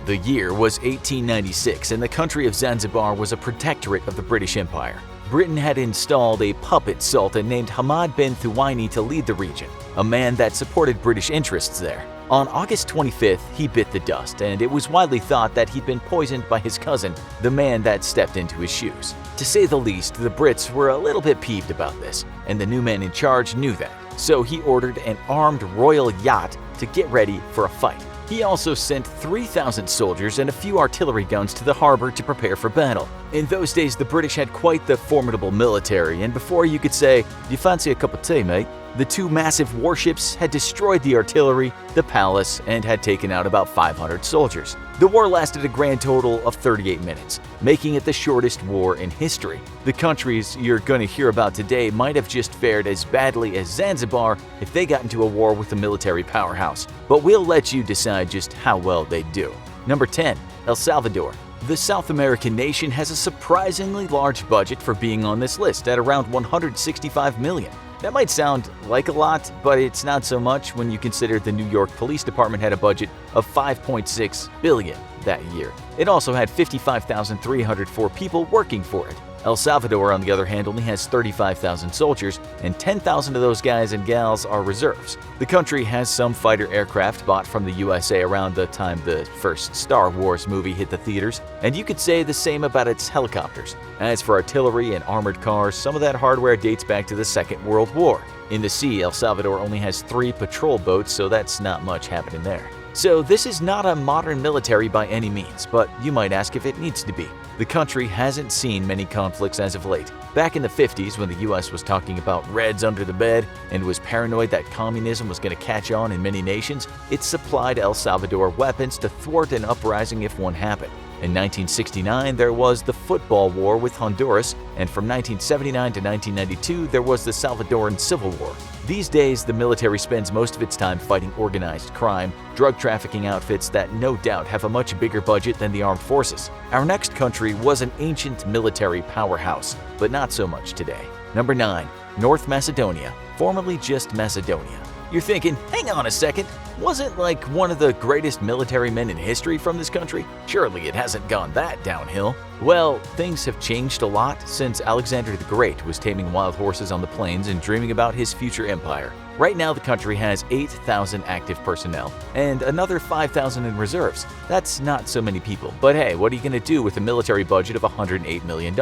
The year was 1896 and the country of Zanzibar was a protectorate of the British Empire. Britain had installed a puppet sultan named Hamad bin Thuwaini to lead the region, a man that supported British interests there. On August 25th, he bit the dust, and it was widely thought that he'd been poisoned by his cousin, the man that stepped into his shoes. To say the least, the Brits were a little bit peeved about this, and the new man in charge knew that. So he ordered an armed royal yacht to get ready for a fight. He also sent 3,000 soldiers and a few artillery guns to the harbor to prepare for battle. In those days, the British had quite the formidable military, and before you could say, "Do you fancy a cup of tea, mate?" the two massive warships had destroyed the artillery, the palace, and had taken out about 500 soldiers. The war lasted a grand total of 38 minutes, making it the shortest war in history. The countries you're going to hear about today might have just fared as badly as Zanzibar if they got into a war with a military powerhouse, but we'll let you decide just how well they do. Number 10. El Salvador. The South American nation has a surprisingly large budget for being on this list at around $165 million. That might sound like a lot, but it's not so much when you consider the New York Police Department had a budget of $5.6 billion that year. It also had 55,304 people working for it. El Salvador, on the other hand, only has 35,000 soldiers, and 10,000 of those guys and gals are reserves. The country has some fighter aircraft bought from the USA around the time the first Star Wars movie hit the theaters, and you could say the same about its helicopters. As for artillery and armored cars, some of that hardware dates back to the Second World War. In the sea, El Salvador only has 3 patrol boats, so that's not much happening there. So this is not a modern military by any means, but you might ask if it needs to be. The country hasn't seen many conflicts as of late. Back in the 50s, when the US was talking about Reds under the bed and was paranoid that communism was going to catch on in many nations, it supplied El Salvador weapons to thwart an uprising if one happened. In 1969, there was the football war with Honduras, and from 1979 to 1992, there was the Salvadoran Civil War. These days, the military spends most of its time fighting organized crime, drug trafficking outfits that no doubt have a much bigger budget than the armed forces. Our next country was an ancient military powerhouse, but not so much today. Number 9. North Macedonia, formerly just Macedonia. You're thinking, hang on a second, wasn't like one of the greatest military men in history from this country? Surely it hasn't gone that downhill. Well, things have changed a lot since Alexander the Great was taming wild horses on the plains and dreaming about his future empire. Right now, the country has 8,000 active personnel and another 5,000 in reserves. That's not so many people, but hey, what are you going to do with a military budget of $108 million?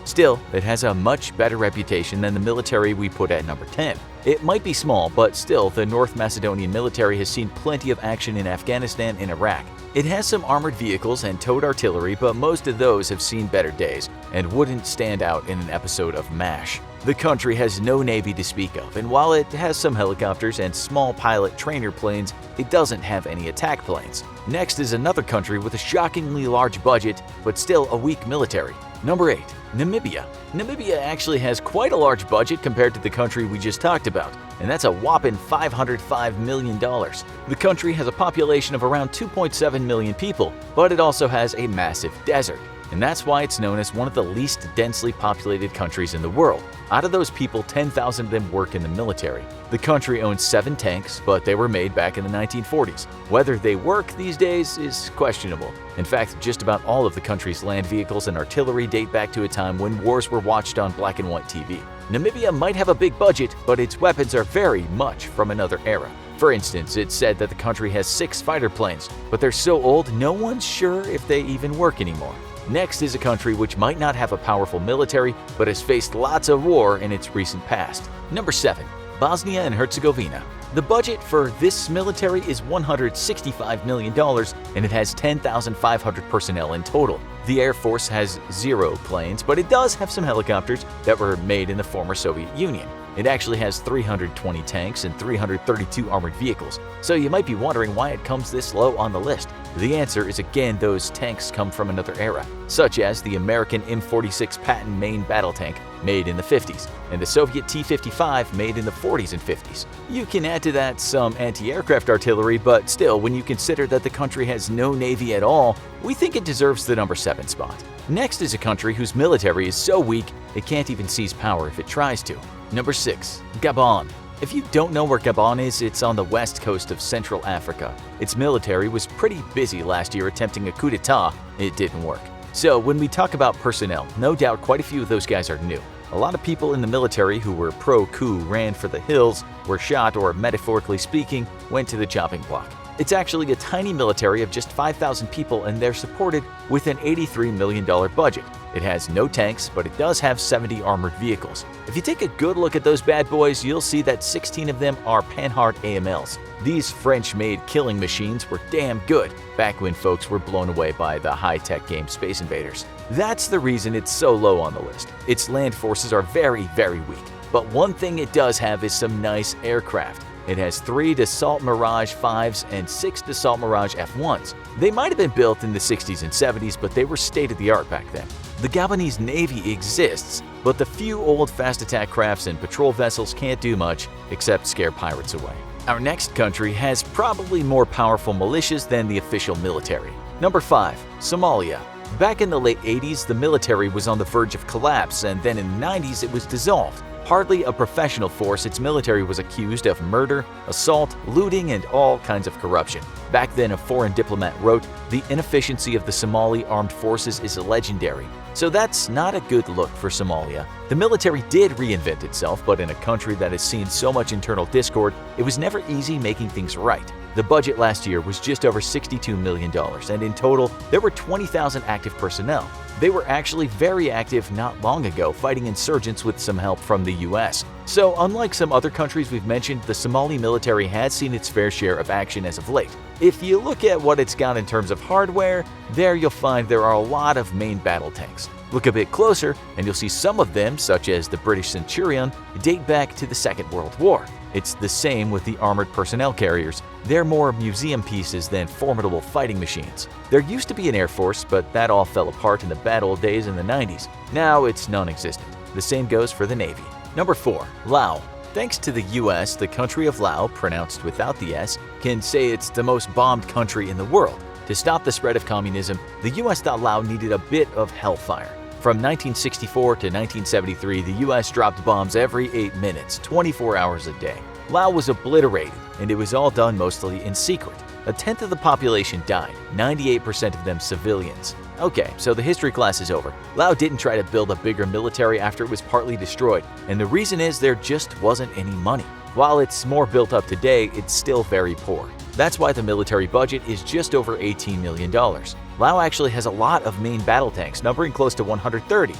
Still, it has a much better reputation than the military we put at number 10. It might be small, but still, the North Macedonian military has seen plenty of action in Afghanistan and Iraq. It has some armored vehicles and towed artillery, but most of those have seen better days and wouldn't stand out in an episode of MASH. The country has no navy to speak of, and while it has some helicopters and small pilot trainer planes, it doesn't have any attack planes. Next is another country with a shockingly large budget, but still a weak military. Number 8. Namibia. Namibia actually has quite a large budget compared to the country we just talked about, and that's a whopping $505 million. The country has a population of around 2.7 million people, but it also has a massive desert, and that's why it's known as one of the least densely populated countries in the world. Out of those people, 10,000 of them work in the military. The country owns 7 tanks, but they were made back in the 1940s. Whether they work these days is questionable. In fact, just about all of the country's land vehicles and artillery date back to a time when wars were watched on black and white TV. Namibia might have a big budget, but its weapons are very much from another era. For instance, it's said that the country has 6 fighter planes, but they're so old no one's sure if they even work anymore. Next is a country which might not have a powerful military, but has faced lots of war in its recent past. Number 7. Bosnia and Herzegovina. The budget for this military is $165 million, and it has 10,500 personnel in total. The Air Force has 0 planes, but it does have some helicopters that were made in the former Soviet Union. It actually has 320 tanks and 332 armored vehicles, so you might be wondering why it comes this low on the list. The answer is again those tanks come from another era, such as the American M46 Patton main battle tank made in the 50s, and the Soviet T-55 made in the 40s and 50s. You can add to that some anti-aircraft artillery, but still, when you consider that the country has no navy at all, we think it deserves the number 7 spot. Next is a country whose military is so weak it can't even seize power if it tries to. Number 6. Gabon. If you don't know where Gabon is, it's on the west coast of Central Africa. Its military was pretty busy last year attempting a coup d'etat. It didn't work. So when we talk about personnel, no doubt quite a few of those guys are new. A lot of people in the military who were pro-coup ran for the hills, were shot, or metaphorically speaking, went to the chopping block. It's actually a tiny military of just 5,000 people, and they're supported with an $83 million budget. It has no tanks, but it does have 70 armored vehicles. If you take a good look at those bad boys, you'll see that 16 of them are Panhard AMLs. These French-made killing machines were damn good back when folks were blown away by the high-tech game Space Invaders. That's the reason it's so low on the list. Its land forces are very, very weak. But one thing it does have is some nice aircraft. It has 3 Dassault Mirage 5s and 6 Dassault Mirage F1s. They might have been built in the 60s and 70s, but they were state-of-the-art back then. The Gabonese Navy exists, but the few old fast attack crafts and patrol vessels can't do much except scare pirates away. Our next country has probably more powerful militias than the official military. Number 5. Somalia. Back in the late 80s, the military was on the verge of collapse, and then in the 90s it was dissolved. Hardly a professional force, its military was accused of murder, assault, looting, and all kinds of corruption. Back then, a foreign diplomat wrote, "The inefficiency of the Somali armed forces is legendary." So that's not a good look for Somalia. The military did reinvent itself, but in a country that has seen so much internal discord, it was never easy making things right. The budget last year was just over $62 million, and in total, there were 20,000 active personnel. They were actually very active not long ago, fighting insurgents with some help from the US. So unlike some other countries we've mentioned, the Somali military has seen its fair share of action as of late. If you look at what it's got in terms of hardware, there you'll find there are a lot of main battle tanks. Look a bit closer, and you'll see some of them, such as the British Centurion, date back to the Second World War. It's the same with the armored personnel carriers. They're more museum pieces than formidable fighting machines. There used to be an air force, but that all fell apart in the bad old days in the 90s. Now it's non-existent. The same goes for the Navy. Number 4. Laos. Thanks to the US, the country of Laos, pronounced without the S, can say it's the most bombed country in the world. To stop the spread of communism, the US thought Laos needed a bit of hellfire. From 1964 to 1973, the US dropped bombs every 8 minutes, 24 hours a day. Laos was obliterated, and it was all done mostly in secret. A tenth of the population died, 98% of them civilians. Okay, so the history class is over. Laos didn't try to build a bigger military after it was partly destroyed, and the reason is there just wasn't any money. While it's more built up today, it's still very poor. That's why the military budget is just over $18 million. Laos actually has a lot of main battle tanks, numbering close to 130.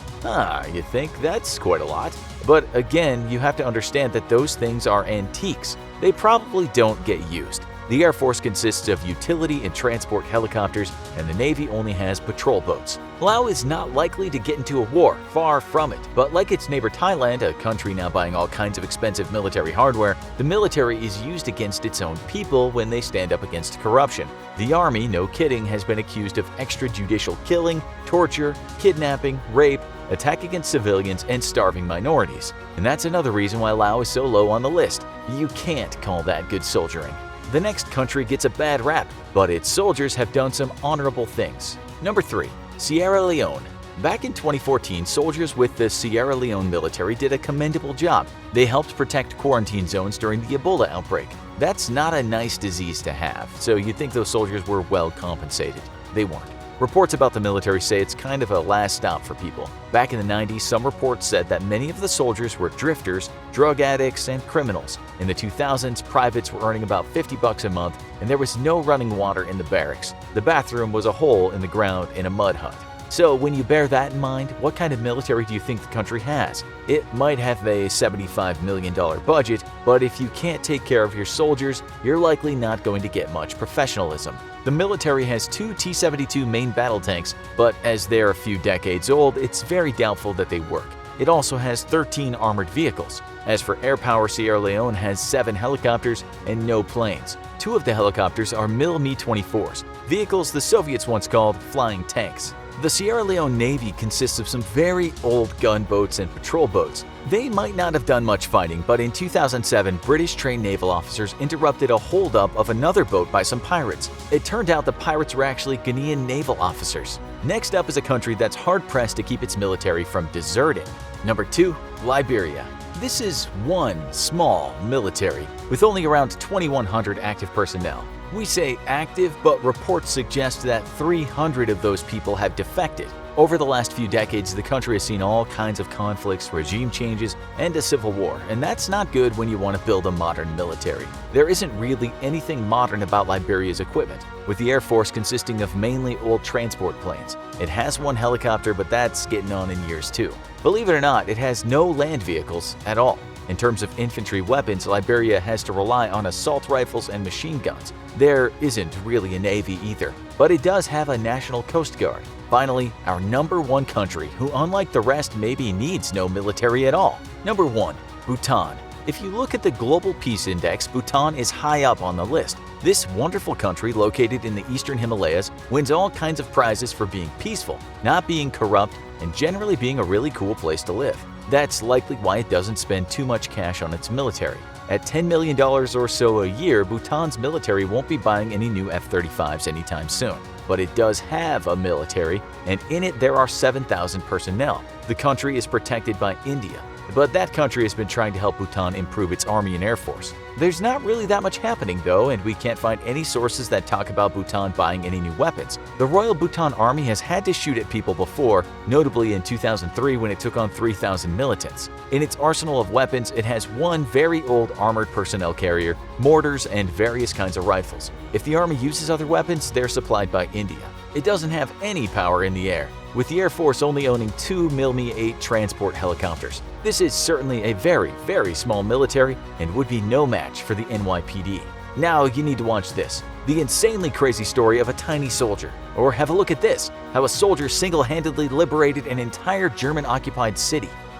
You think that's quite a lot. But again, you have to understand that those things are antiques. They probably don't get used. The Air Force consists of utility and transport helicopters, and the Navy only has patrol boats. Laos is not likely to get into a war, far from it. But like its neighbor Thailand, a country now buying all kinds of expensive military hardware, the military is used against its own people when they stand up against corruption. The army, no kidding, has been accused of extrajudicial killing, torture, kidnapping, rape, attack against civilians, and starving minorities. And that's another reason why Laos is so low on the list. You can't call that good soldiering. The next country gets a bad rap, but its soldiers have done some honorable things. Number 3. Sierra Leone. Back in 2014, soldiers with the Sierra Leone military did a commendable job. They helped protect quarantine zones during the Ebola outbreak. That's not a nice disease to have, so you'd think those soldiers were well compensated. They weren't. Reports about the military say it's kind of a last stop for people. Back in the 90s, some reports said that many of the soldiers were drifters, drug addicts, and criminals. In the 2000s, privates were earning about $50 a month, and there was no running water in the barracks. The bathroom was a hole in the ground in a mud hut. So when you bear that in mind, what kind of military do you think the country has? It might have a $75 million budget, but if you can't take care of your soldiers, you're likely not going to get much professionalism. The military has 2 T-72 main battle tanks, but as they're a few decades old, it's very doubtful that they work. It also has 13 armored vehicles. As for air power, Sierra Leone has 7 helicopters and no planes. 2 of the helicopters are Mi-24s, vehicles the Soviets once called flying tanks. The Sierra Leone Navy consists of some very old gunboats and patrol boats. They might not have done much fighting, but in 2007, British trained naval officers interrupted a holdup of another boat by some pirates. It turned out the pirates were actually Ghanaian naval officers. Next up is a country that's hard-pressed to keep its military from deserting. Number 2. Liberia. This is one small military with only around 2,100 active personnel. We say active, but reports suggest that 300 of those people have defected. Over the last few decades, the country has seen all kinds of conflicts, regime changes, and a civil war, and that's not good when you want to build a modern military. There isn't really anything modern about Liberia's equipment, with the Air Force consisting of mainly old transport planes. It has one helicopter, but that's getting on in years too. Believe it or not, it has no land vehicles at all. In terms of infantry weapons, Liberia has to rely on assault rifles and machine guns. There isn't really a navy either, but it does have a national coast guard. Finally, our number one country, who unlike the rest maybe needs no military at all. Number 1. Bhutan. If you look at the Global Peace Index, Bhutan is high up on the list. This wonderful country, located in the eastern Himalayas, wins all kinds of prizes for being peaceful, not being corrupt, and generally being a really cool place to live. That's likely why it doesn't spend too much cash on its military. At $10 million or so a year, Bhutan's military won't be buying any new F-35s anytime soon. But it does have a military, and in it there are 7,000 personnel. The country is protected by India, but that country has been trying to help Bhutan improve its army and air force. There's not really that much happening though, and we can't find any sources that talk about Bhutan buying any new weapons. The Royal Bhutan Army has had to shoot at people before, notably in 2003 when it took on 3,000 militants. In its arsenal of weapons, it has one very old armored personnel carrier, mortars, and various kinds of rifles. If the army uses other weapons, they're supplied by India. It doesn't have any power in the air, with the Air Force only owning 2 Mi-8 transport helicopters. This is certainly a very, very small military and would be no match for the NYPD. Now you need to watch this, the insanely crazy story of a tiny soldier. Or have a look at this, how a soldier single-handedly liberated an entire German-occupied city.